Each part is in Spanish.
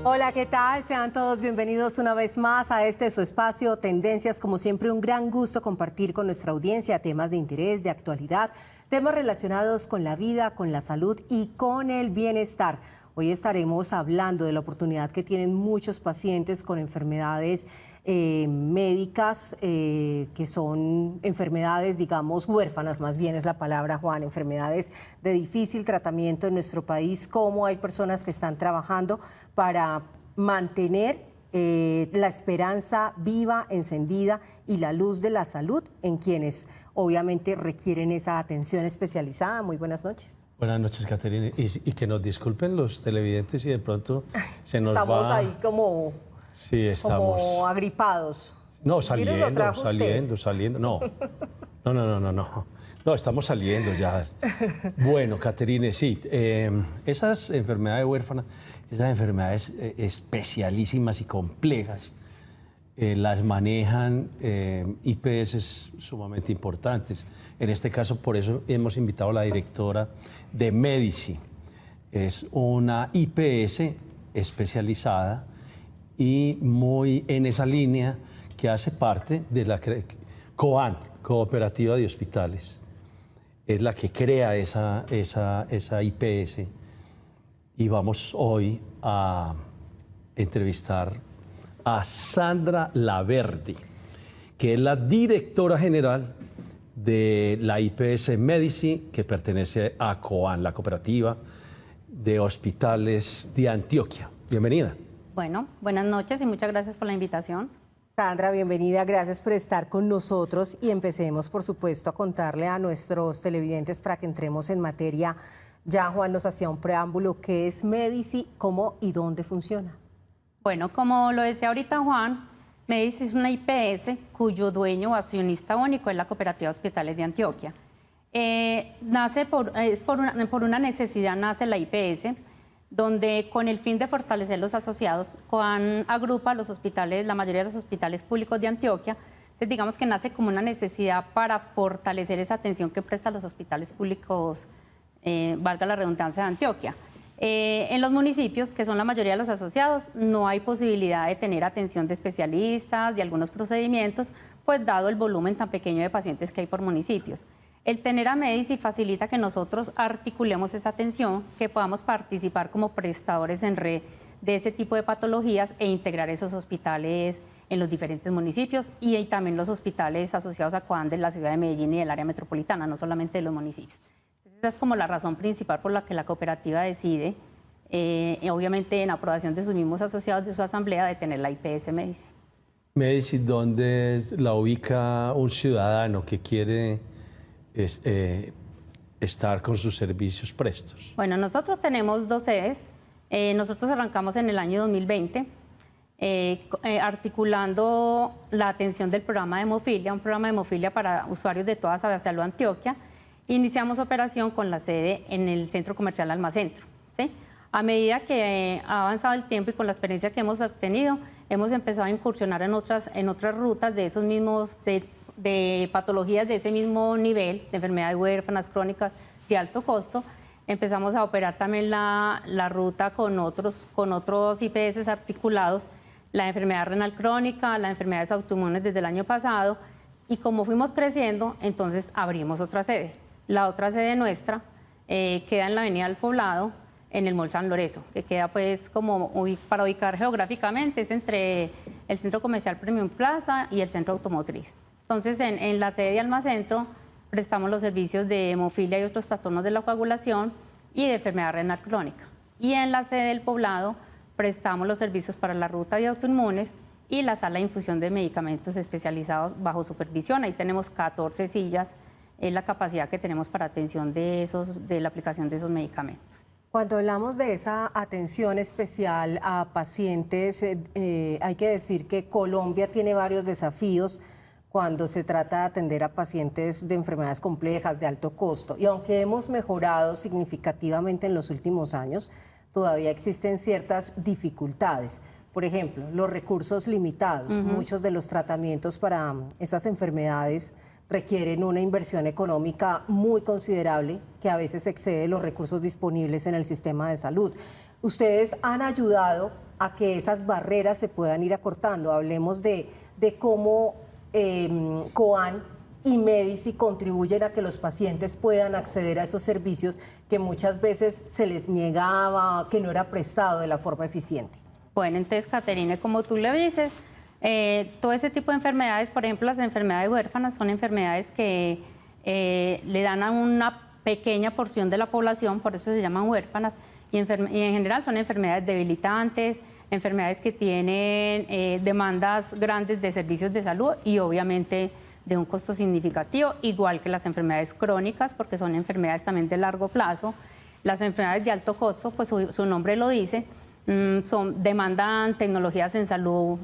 Hola, ¿qué tal? Sean todos bienvenidos una vez más a este su espacio Tendencias. Como siempre, un gran gusto compartir con nuestra audiencia temas de interés, de actualidad, temas relacionados con la vida, con la salud y con el bienestar. Hoy estaremos hablando de la oportunidad que tienen muchos pacientes con enfermedades médicas, que son enfermedades, digamos, huérfanas, más bien es la palabra, Juan, enfermedades de difícil tratamiento en nuestro país, cómo hay personas que están trabajando para mantener la esperanza viva, encendida y la luz de la salud en quienes obviamente requieren esa atención especializada. Muy buenas noches. Buenas noches, Caterina. Y que nos disculpen los televidentes si de pronto se nos Estamos va... ahí como, sí, estamos... como agripados. No, Miren, lo trajo saliendo. No, estamos saliendo ya. Bueno, Caterine, sí, esas enfermedades huérfanas, esas enfermedades especialísimas y complejas, las manejan IPS sumamente importantes. En este caso, por eso hemos invitado a la directora de Medici. Es una IPS especializada y muy en esa línea que hace parte de la COAN, Cooperativa de Hospitales. Es la que crea esa IPS. Y vamos hoy a entrevistar a Sandra Laverdi, que es la directora general de la IPS Medici, que pertenece a COAN, la Cooperativa de Hospitales de Antioquia. Bienvenida. Bueno, buenas noches y muchas gracias por la invitación. Sandra, bienvenida, gracias por estar con nosotros y empecemos, por supuesto, a contarle a nuestros televidentes para que entremos en materia. Ya Juan nos hacía un preámbulo, ¿qué es Medici, cómo y dónde funciona? Bueno, como lo decía ahorita Juan, Medici es una IPS cuyo dueño o accionista único es la Cooperativa de Hospitales de Antioquia. Nace por una necesidad, nace la IPS, donde con el fin de fortalecer los asociados, COAN agrupa los hospitales, la mayoría de los hospitales públicos de Antioquia. Entonces, digamos que nace como una necesidad para fortalecer esa atención que prestan los hospitales públicos, valga la redundancia, de Antioquia. En los municipios, que son la mayoría de los asociados, no hay posibilidad de tener atención de especialistas, de algunos procedimientos, pues dado el volumen tan pequeño de pacientes que hay por municipios. El tener a Medici facilita que nosotros articulemos esa atención, que podamos participar como prestadores en red de ese tipo de patologías e integrar esos hospitales en los diferentes municipios y también los hospitales asociados a COAN de la ciudad de Medellín y del área metropolitana, no solamente de los municipios. Esa es como la razón principal por la que la cooperativa decide, obviamente en aprobación de sus mismos asociados de su asamblea, de tener la IPS Medici. Medici, ¿dónde la ubica un ciudadano que quiere estar con sus servicios prestos? Bueno, nosotros tenemos 2 sedes. Nosotros arrancamos en el año 2020 articulando la atención del programa de hemofilia, un programa de hemofilia para usuarios de toda Salud Antioquia. Iniciamos operación con la sede en el Centro Comercial Almacentro, ¿sí? A medida que ha avanzado el tiempo y con la experiencia que hemos obtenido, hemos empezado a incursionar en otras rutas de esos mismos de patologías de ese mismo nivel, de enfermedades huérfanas crónicas de alto costo. Empezamos a operar también la ruta con otros IPS articulados, la enfermedad renal crónica, las enfermedades autoinmunes desde el año pasado, y como fuimos creciendo, entonces abrimos otra sede. La otra sede nuestra queda en la Avenida del Poblado, en el Mall San Lorenzo, que queda pues como para ubicar geográficamente, es entre el Centro Comercial Premium Plaza y el Centro Automotriz. Entonces, en la sede de Almacentro prestamos los servicios de hemofilia y otros trastornos de la coagulación y de enfermedad renal crónica. Y en la sede del Poblado prestamos los servicios para la ruta de autoinmunes y la sala de infusión de medicamentos especializados bajo supervisión. Ahí tenemos 14 sillas, es la capacidad que tenemos para atención de la aplicación de esos medicamentos. Cuando hablamos de esa atención especial a pacientes, hay que decir que Colombia tiene varios desafíos cuando se trata de atender a pacientes de enfermedades complejas de alto costo. Y aunque hemos mejorado significativamente en los últimos años, todavía existen ciertas dificultades. Por ejemplo, los recursos limitados. Muchos de los tratamientos para estas enfermedades requieren una inversión económica muy considerable que a veces excede los recursos disponibles en el sistema de salud. Ustedes han ayudado a que esas barreras se puedan ir acortando. Hablemos de cómo COAN y Medici contribuyen a que los pacientes puedan acceder a esos servicios que muchas veces se les negaba, que no era prestado de la forma eficiente. Bueno, entonces, Caterine, como tú le dices, todo ese tipo de enfermedades, por ejemplo, las enfermedades huérfanas, son enfermedades que le dan a una pequeña porción de la población, por eso se llaman huérfanas, y en general son enfermedades debilitantes, enfermedades que tienen demandas grandes de servicios de salud y obviamente de un costo significativo, igual que las enfermedades crónicas, porque son enfermedades también de largo plazo. Las enfermedades de alto costo, pues su nombre lo dice, demandan tecnologías en salud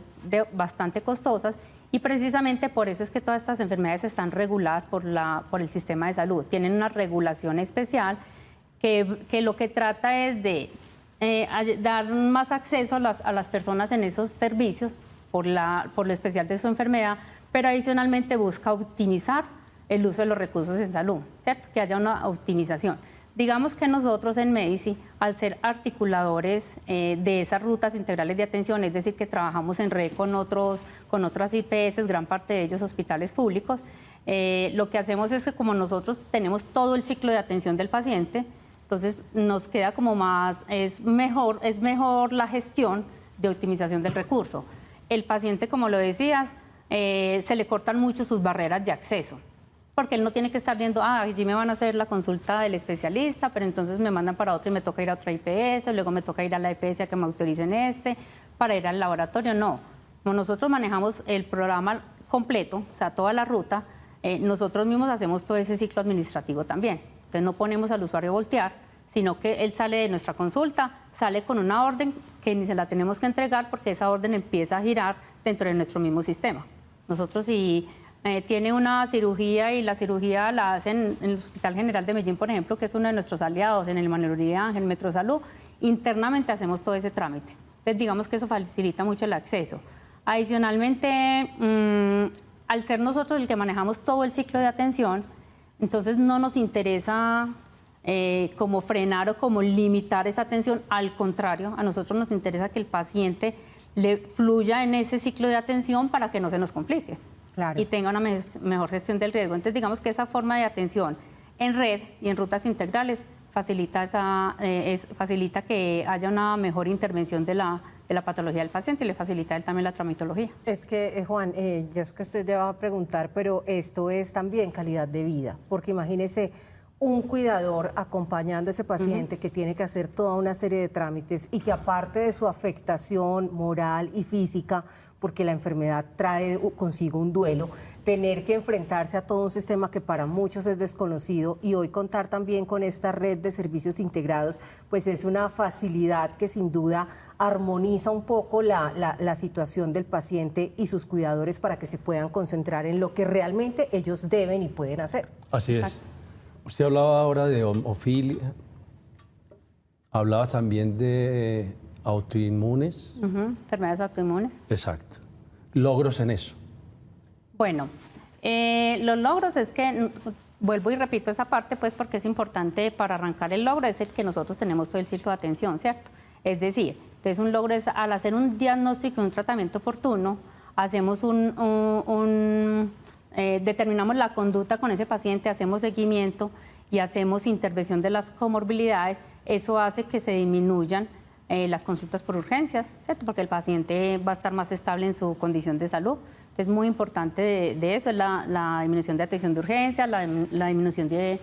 bastante costosas, y precisamente por eso es que todas estas enfermedades están reguladas por el sistema de salud. Tienen una regulación especial que lo que trata es de dar más acceso a las personas en esos servicios por lo especial de su enfermedad, pero adicionalmente busca optimizar el uso de los recursos en salud, ¿cierto? Que haya una optimización. Digamos que nosotros en Medici, al ser articuladores de esas rutas integrales de atención, es decir, que trabajamos en red con otras IPS, gran parte de ellos hospitales públicos, lo que hacemos es que como nosotros tenemos todo el ciclo de atención del paciente, entonces nos queda como es mejor la gestión de optimización del recurso. El paciente, como lo decías, se le cortan mucho sus barreras de acceso, porque él no tiene que estar viendo, allí me van a hacer la consulta del especialista, pero entonces me mandan para otro y me toca ir a otra IPS, luego me toca ir a la IPS a que me autoricen para ir al laboratorio. No, como nosotros manejamos el programa completo, o sea, toda la ruta, nosotros mismos hacemos todo ese ciclo administrativo también. Entonces no ponemos al usuario a voltear, sino que él sale de nuestra consulta, sale con una orden que ni se la tenemos que entregar porque esa orden empieza a girar dentro de nuestro mismo sistema. Nosotros si tiene una cirugía y la cirugía la hacen en el Hospital General de Medellín, por ejemplo, que es uno de nuestros aliados, en el Manuel Uribe Ángel, Metrosalud, internamente hacemos todo ese trámite. Entonces digamos que eso facilita mucho el acceso. Adicionalmente, al ser nosotros el que manejamos todo el ciclo de atención, entonces no nos interesa como frenar o como limitar esa atención, al contrario, a nosotros nos interesa que el paciente le fluya en ese ciclo de atención para que no se nos complique. Claro. Y tenga una mejor gestión del riesgo. Entonces, digamos que esa forma de atención en red y en rutas integrales facilita que haya una mejor intervención de la patología del paciente y le facilita también la tramitología. Es que, Juan, yo es que usted ya va a preguntar, pero esto es también calidad de vida, porque imagínese un cuidador acompañando a ese paciente que tiene que hacer toda una serie de trámites y que aparte de su afectación moral y física, porque la enfermedad trae consigo un duelo, tener que enfrentarse a todo un sistema que para muchos es desconocido, y hoy contar también con esta red de servicios integrados, pues es una facilidad que sin duda armoniza un poco la situación del paciente y sus cuidadores para que se puedan concentrar en lo que realmente ellos deben y pueden hacer. Así es. Usted hablaba ahora de hemofilia, hablaba también de autoinmunes. Enfermedades autoinmunes. Exacto. ¿Logros en eso? Bueno, los logros es que, vuelvo y repito esa parte, pues porque es importante para arrancar el logro, es el que nosotros tenemos todo el ciclo de atención, ¿cierto? Es decir, entonces un logro es al hacer un diagnóstico y un tratamiento oportuno, hacemos determinamos la conducta con ese paciente, hacemos seguimiento y hacemos intervención de las comorbilidades. Eso hace que se disminuyan las consultas por urgencias, ¿cierto? Porque el paciente va a estar más estable en su condición de salud. Entonces, muy importante de eso es la disminución de atención de urgencias, la disminución de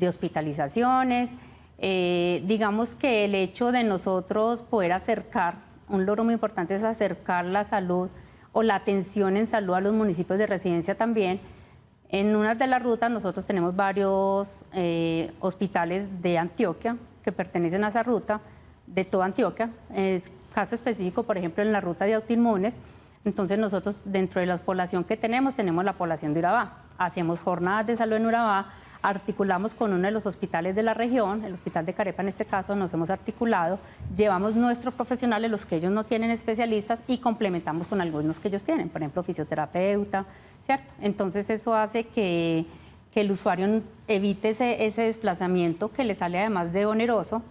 hospitalizaciones. Digamos que el hecho de nosotros poder acercar, un logro muy importante es acercar la salud o la atención en salud a los municipios de residencia también. En una de las rutas nosotros tenemos varios hospitales de Antioquia que pertenecen a esa ruta, de toda Antioquia. Es caso específico, por ejemplo, en la ruta de autoinmunes. Entonces nosotros dentro de la población que tenemos la población de Urabá. Hacemos jornadas de salud en Urabá, articulamos con uno de los hospitales de la región, el Hospital de Carepa en este caso, nos hemos articulado, llevamos nuestros profesionales, los que ellos no tienen especialistas, y complementamos con algunos que ellos tienen, por ejemplo, fisioterapeuta, ¿cierto? Entonces eso hace que el usuario evite ese desplazamiento que le sale además de oneroso,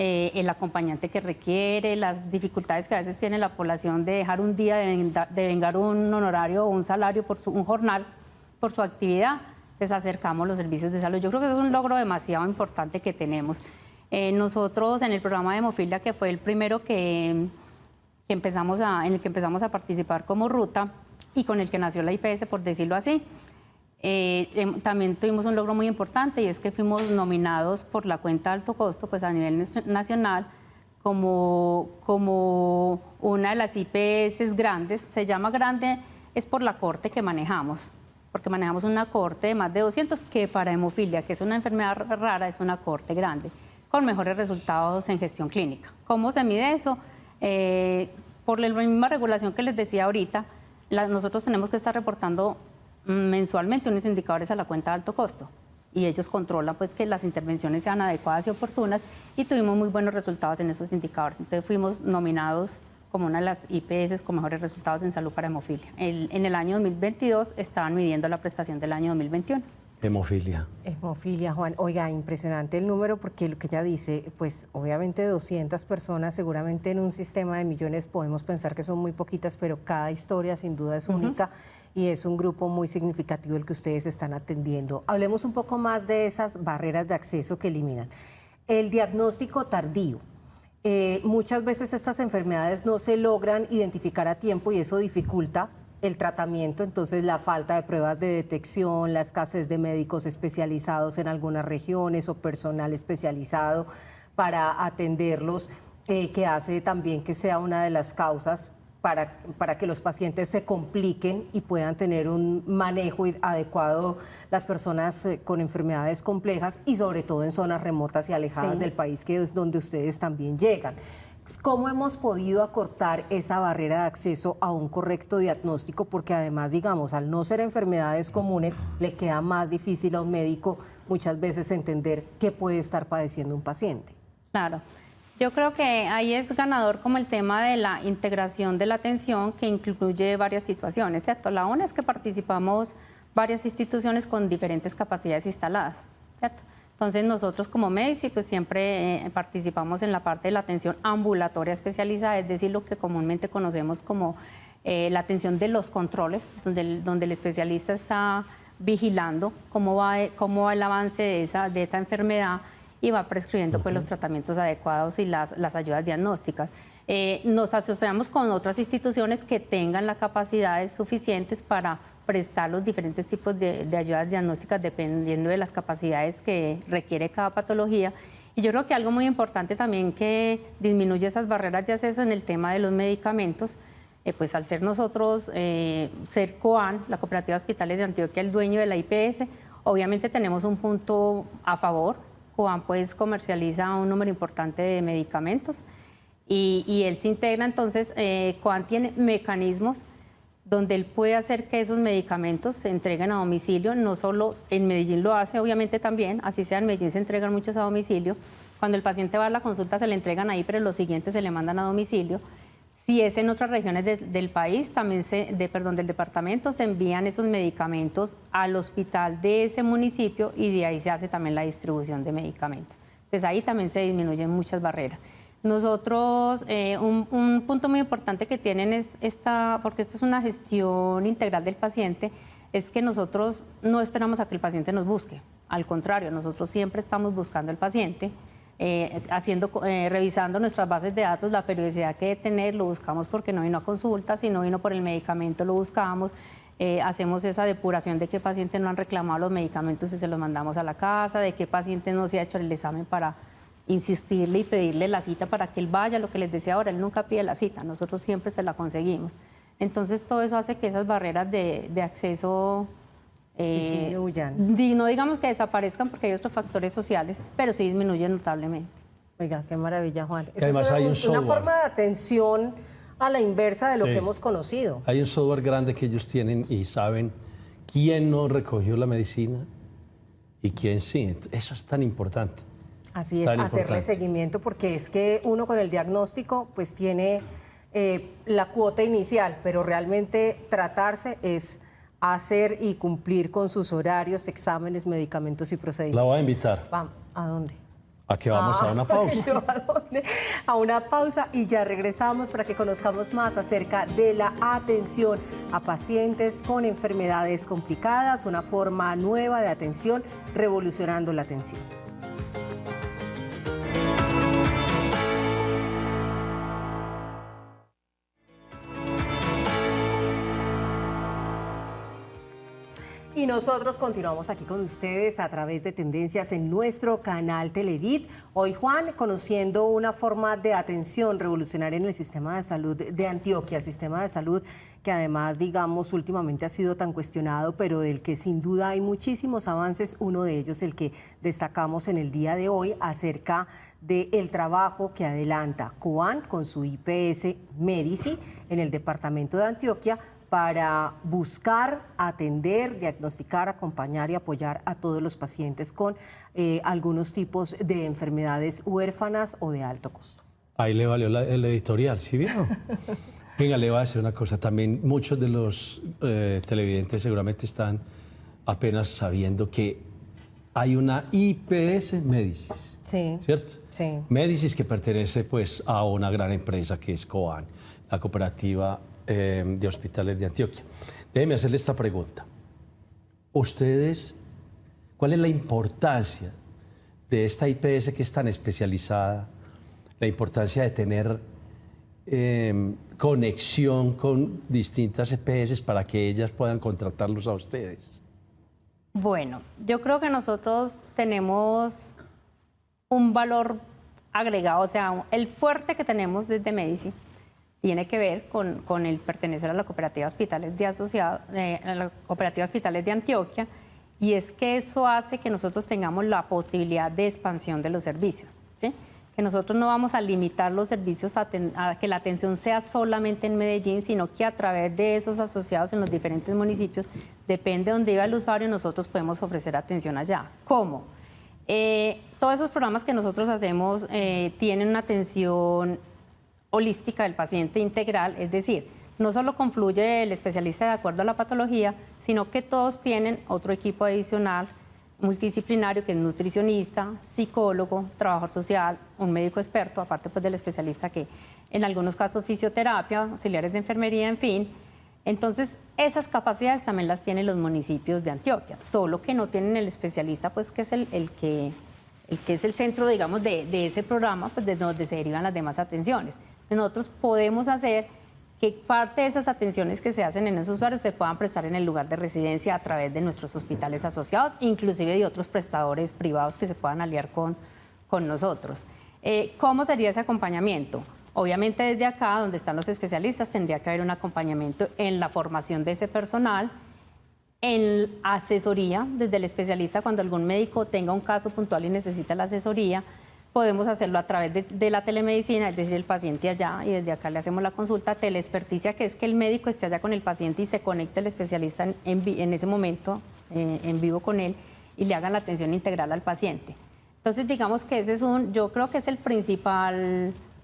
el acompañante que requiere, las dificultades que a veces tiene la población de dejar un día de vengar un honorario o un salario por un jornal, por su actividad, les acercamos los servicios de salud. Yo creo que eso es un logro demasiado importante que tenemos. Nosotros en el programa de hemofilia, que fue el primero en el que empezamos a participar como ruta y con el que nació la IPS, por decirlo así, también tuvimos un logro muy importante y es que fuimos nominados por la cuenta de alto costo pues a nivel nacional como una de las IPS grandes. Se llama grande, es por la corte que manejamos, porque manejamos una corte de más de 200, que para hemofilia, que es una enfermedad rara, es una corte grande, con mejores resultados en gestión clínica. ¿Cómo se mide eso? Por la misma regulación que les decía ahorita, nosotros tenemos que estar reportando mensualmente unos indicadores a la cuenta de alto costo y ellos controlan pues que las intervenciones sean adecuadas y oportunas y tuvimos muy buenos resultados en esos indicadores. Entonces fuimos nominados como una de las IPS con mejores resultados en salud para hemofilia. En el año 2022 estaban midiendo la prestación del año 2021. Hemofilia. Hemofilia, Juan. Oiga, impresionante el número porque lo que ella dice, pues obviamente 200 personas, seguramente en un sistema de millones podemos pensar que son muy poquitas, pero cada historia sin duda es única y es un grupo muy significativo el que ustedes están atendiendo. Hablemos un poco más de esas barreras de acceso que eliminan. El diagnóstico tardío. Muchas veces estas enfermedades no se logran identificar a tiempo y eso dificulta el tratamiento, entonces la falta de pruebas de detección, la escasez de médicos especializados en algunas regiones o personal especializado para atenderlos, que hace también que sea una de las causas para que los pacientes se compliquen y puedan tener un manejo adecuado las personas con enfermedades complejas y sobre todo en zonas remotas y alejadas del país, que es donde ustedes también llegan. ¿Cómo hemos podido acortar esa barrera de acceso a un correcto diagnóstico? Porque además, digamos, al no ser enfermedades comunes, le queda más difícil a un médico muchas veces entender qué puede estar padeciendo un paciente. Claro. Yo creo que ahí es ganador como el tema de la integración de la atención, que incluye varias situaciones, ¿cierto? La una es que participamos varias instituciones con diferentes capacidades instaladas, ¿cierto? Entonces nosotros como Medici pues siempre participamos en la parte de la atención ambulatoria especializada, es decir, lo que comúnmente conocemos como la atención de los controles, donde el especialista está vigilando cómo va el avance de esta enfermedad y va prescribiendo pues los tratamientos adecuados y las ayudas diagnósticas. Nos asociamos con otras instituciones que tengan las capacidades suficientes para prestar los diferentes tipos de ayudas diagnósticas dependiendo de las capacidades que requiere cada patología. Y yo creo que algo muy importante también que disminuye esas barreras de acceso en el tema de los medicamentos, pues al ser nosotros, ser COAN, la Cooperativa de Hospitales de Antioquia, el dueño de la IPS, obviamente tenemos un punto a favor. COAN pues comercializa un número importante de medicamentos y él se integra, entonces COAN tiene mecanismos donde él puede hacer que esos medicamentos se entreguen a domicilio, no solo en Medellín lo hace, obviamente también, así sea en Medellín se entregan muchos a domicilio, cuando el paciente va a la consulta se le entregan ahí, pero los siguientes se le mandan a domicilio. Si es en otras regiones del país, también del departamento, se envían esos medicamentos al hospital de ese municipio y de ahí se hace también la distribución de medicamentos. Entonces ahí también se disminuyen muchas barreras. Nosotros, un punto muy importante que tienen es porque esto es una gestión integral del paciente, es que nosotros no esperamos a que el paciente nos busque. Al contrario, nosotros siempre estamos buscando al paciente, revisando nuestras bases de datos, la periodicidad que debe tener, lo buscamos porque no vino a consulta, si no vino por el medicamento lo buscamos, hacemos esa depuración de qué pacientes no han reclamado los medicamentos y se los mandamos a la casa, de qué paciente no se ha hecho el examen para insistirle y pedirle la cita para que él vaya, lo que les decía ahora, él nunca pide la cita, nosotros siempre se la conseguimos. Entonces todo eso hace que esas barreras de acceso no digamos que desaparezcan porque hay otros factores sociales, pero sí disminuyen notablemente. Oiga, qué maravilla, Juan. Eso además es una forma de atención a la inversa de lo que hemos conocido. Hay un software grande que ellos tienen y saben quién no recogió la medicina y quién sí. Eso es tan importante. Así es, hacerle seguimiento, porque es que uno con el diagnóstico pues tiene la cuota inicial, pero realmente tratarse es hacer y cumplir con sus horarios, exámenes, medicamentos y procedimientos. La voy a invitar. ¿A dónde? ¿A qué vamos? A una pausa. ¿Yo a dónde? A una pausa y ya regresamos para que conozcamos más acerca de la atención a pacientes con enfermedades complicadas, una forma nueva de atención revolucionando la atención. Y nosotros continuamos aquí con ustedes a través de Tendencias en nuestro canal Televid. Hoy, Juan, conociendo una forma de atención revolucionaria en el sistema de salud de Antioquia, sistema de salud que además, digamos, últimamente ha sido tan cuestionado, pero del que sin duda hay muchísimos avances. Uno de ellos, el que destacamos en el día de hoy, acerca del trabajo que adelanta COAN con su IPS Medici en el departamento de Antioquia, para buscar, atender, diagnosticar, acompañar y apoyar a todos los pacientes con algunos tipos de enfermedades huérfanas o de alto costo. Ahí le valió el editorial, ¿sí vieron? Venga, le voy a decir una cosa. También muchos de los televidentes seguramente están apenas sabiendo que hay una IPS Médicis, sí, ¿cierto? Sí. Médicis, que pertenece pues a una gran empresa que es COAN, la cooperativa de hospitales de Antioquia. Déjeme hacerle esta pregunta. ¿Ustedes, cuál es la importancia de esta IPS que es tan especializada, la importancia de tener conexión con distintas EPS para que ellas puedan contratarlos a ustedes? Bueno, yo creo que nosotros tenemos un valor agregado, o sea, el fuerte que tenemos desde Medici tiene que ver con el pertenecer a la Cooperativa Hospitales de Antioquia, y es que eso hace que nosotros tengamos la posibilidad de expansión de los servicios, ¿sí? Que nosotros no vamos a limitar los servicios a que la atención sea solamente en Medellín, sino que a través de esos asociados en los diferentes municipios, depende de dónde viva el usuario, nosotros podemos ofrecer atención allá. ¿Cómo? Todos esos programas que nosotros hacemos tienen una atención holística del paciente integral, es decir, no solo confluye el especialista de acuerdo a la patología, sino que todos tienen otro equipo adicional multidisciplinario que es nutricionista, psicólogo, trabajador social, un médico experto, aparte pues del especialista que en algunos casos fisioterapia, auxiliares de enfermería, en fin. Entonces, esas capacidades también las tienen los municipios de Antioquia, solo que no tienen el especialista, pues que es el que es el centro, digamos, de ese programa, pues de donde se derivan las demás atenciones. Nosotros podemos hacer que parte de esas atenciones que se hacen en esos usuarios se puedan prestar en el lugar de residencia a través de nuestros hospitales asociados, inclusive de otros prestadores privados que se puedan aliar con nosotros. ¿Cómo sería ese acompañamiento? Obviamente desde acá, donde están los especialistas, tendría que haber un acompañamiento en la formación de ese personal, en asesoría desde el especialista cuando algún médico tenga un caso puntual y necesita la asesoría. Podemos hacerlo a través de la telemedicina, es decir, el paciente allá, y desde acá le hacemos la consulta. Teleexperticia, que es que el médico esté allá con el paciente y se conecte el especialista en ese momento, en vivo con él, y le hagan la atención integral al paciente. Entonces, digamos que ese es yo creo que es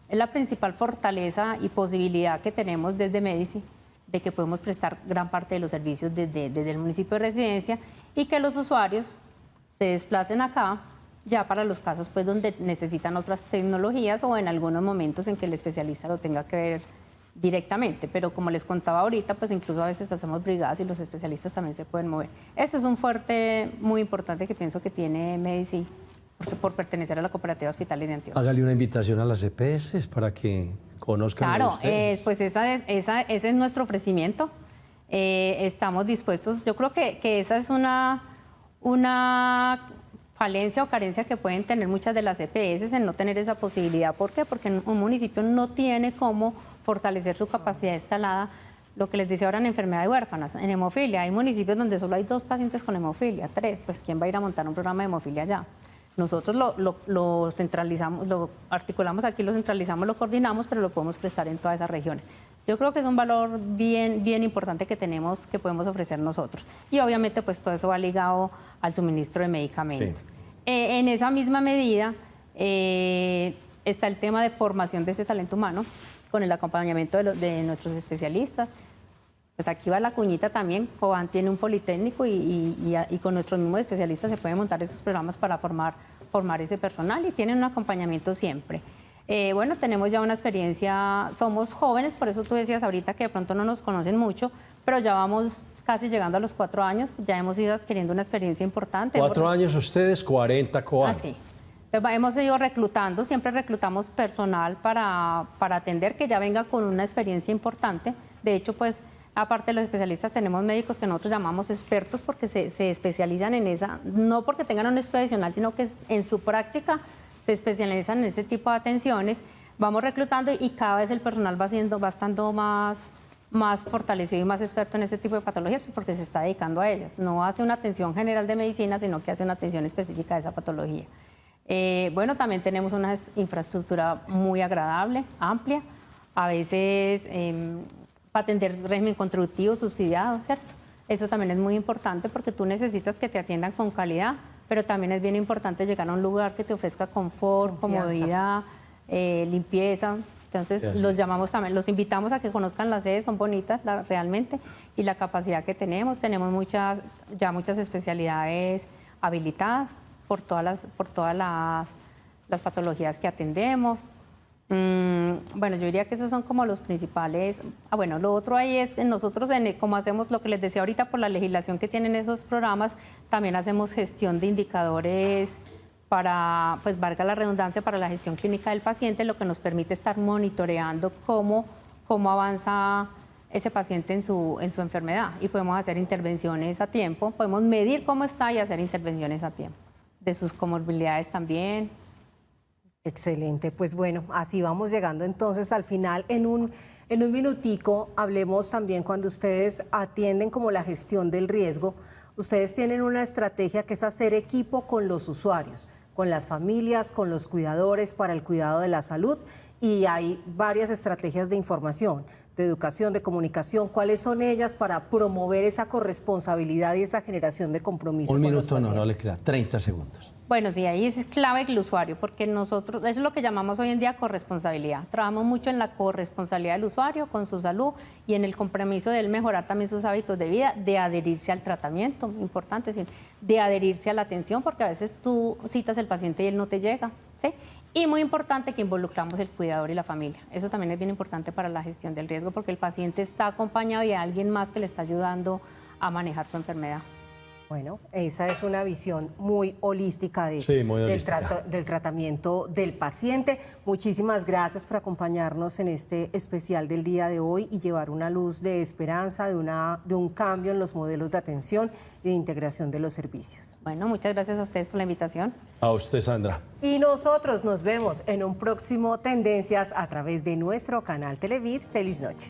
la principal fortaleza y posibilidad que tenemos desde Medici, de que podemos prestar gran parte de los servicios desde el municipio de residencia, y que los usuarios se desplacen acá ya para los casos pues donde necesitan otras tecnologías o en algunos momentos en que el especialista lo tenga que ver directamente. Pero como les contaba ahorita, pues incluso a veces hacemos brigadas y los especialistas también se pueden mover. Ese es un fuerte muy importante que pienso que tiene Medici por pertenecer a la Cooperativa Hospitales de Antioquia. Hágale una invitación a las EPS para que conozcan a ustedes. Pues ese es nuestro ofrecimiento. Estamos dispuestos. Yo creo que esa es una falencia o carencia que pueden tener muchas de las EPS en no tener esa posibilidad. ¿Por qué? Porque un municipio no tiene cómo fortalecer su capacidad instalada. Lo que les decía ahora en enfermedades huérfanas, en hemofilia, hay municipios donde solo hay 2 pacientes con hemofilia, 3, pues ¿quién va a ir a montar un programa de hemofilia allá? Nosotros lo centralizamos, lo articulamos aquí, lo centralizamos, lo coordinamos, pero lo podemos prestar en todas esas regiones. Yo creo que es un valor bien importante que tenemos, que podemos ofrecer nosotros. Y obviamente pues todo eso va ligado al suministro de medicamentos. Sí. En esa misma medida está el tema de formación de ese talento humano con el acompañamiento de nuestros especialistas. Pues aquí va la cuñita también, COAN tiene un politécnico y con nuestros mismos especialistas se pueden montar esos programas para formar formar ese personal y tienen un acompañamiento siempre. Bueno, tenemos ya una experiencia, somos jóvenes, por eso tú decías ahorita que de pronto no nos conocen mucho, pero ya vamos casi llegando a los 4 años, ya hemos ido adquiriendo una experiencia importante. 4 años ustedes, 40 coanos. Así. Hemos ido reclutando, siempre reclutamos personal para atender que ya venga con una experiencia importante. De hecho, pues, aparte de los especialistas, tenemos médicos que nosotros llamamos expertos porque se especializan en esa, no porque tengan un estudio adicional, sino que en su práctica se especializan en ese tipo de atenciones. Vamos reclutando y cada vez el personal va estando más fortalecido y más experto en ese tipo de patologías porque se está dedicando a ellas. No hace una atención general de medicina, sino que hace una atención específica de esa patología. Bueno, también tenemos una infraestructura muy agradable, amplia, a veces para atender régimen contributivo subsidiado, ¿cierto? Eso también es muy importante porque tú necesitas que te atiendan con calidad, pero también es bien importante llegar a un lugar que te ofrezca confort, comodidad, limpieza. Entonces los llamamos también, los invitamos a que conozcan las sedes, son bonitas realmente, y la capacidad que tenemos muchas especialidades habilitadas por todas las patologías que atendemos. Bueno, yo diría que esos son como los principales. Bueno, lo otro ahí es nosotros, como hacemos lo que les decía ahorita por la legislación que tienen esos programas, también hacemos gestión de indicadores para, pues valga la redundancia, para la gestión clínica del paciente, lo que nos permite estar monitoreando cómo avanza ese paciente en su enfermedad y podemos hacer intervenciones a tiempo, podemos medir cómo está y hacer intervenciones a tiempo, de sus comorbilidades también. Excelente, pues bueno, así vamos llegando entonces al final. En un minutico hablemos también cuando ustedes atienden como la gestión del riesgo, ustedes tienen una estrategia que es hacer equipo con los usuarios, con las familias, con los cuidadores para el cuidado de la salud y hay varias estrategias de información, de educación, de comunicación. ¿Cuáles son ellas para promover esa corresponsabilidad y esa generación de compromiso? Un con los minuto, no le pacientes? queda 30 segundos. Bueno, sí, ahí es clave el usuario, porque nosotros, eso es lo que llamamos hoy en día corresponsabilidad. Trabajamos mucho en la corresponsabilidad del usuario con su salud y en el compromiso de él mejorar también sus hábitos de vida, de adherirse al tratamiento, importante, sí, de adherirse a la atención, porque a veces tú citas al paciente y él no te llega, ¿sí? Y muy importante que involucramos el cuidador y la familia. Eso también es bien importante para la gestión del riesgo, porque el paciente está acompañado y hay alguien más que le está ayudando a manejar su enfermedad. Bueno, esa es una visión muy holística del tratamiento del paciente. Muchísimas gracias por acompañarnos en este especial del día de hoy y llevar una luz de esperanza, de un cambio en los modelos de atención y de integración de los servicios. Bueno, muchas gracias a ustedes por la invitación. A usted, Sandra. Y nosotros nos vemos en un próximo Tendencias a través de nuestro canal Televid. Feliz noche.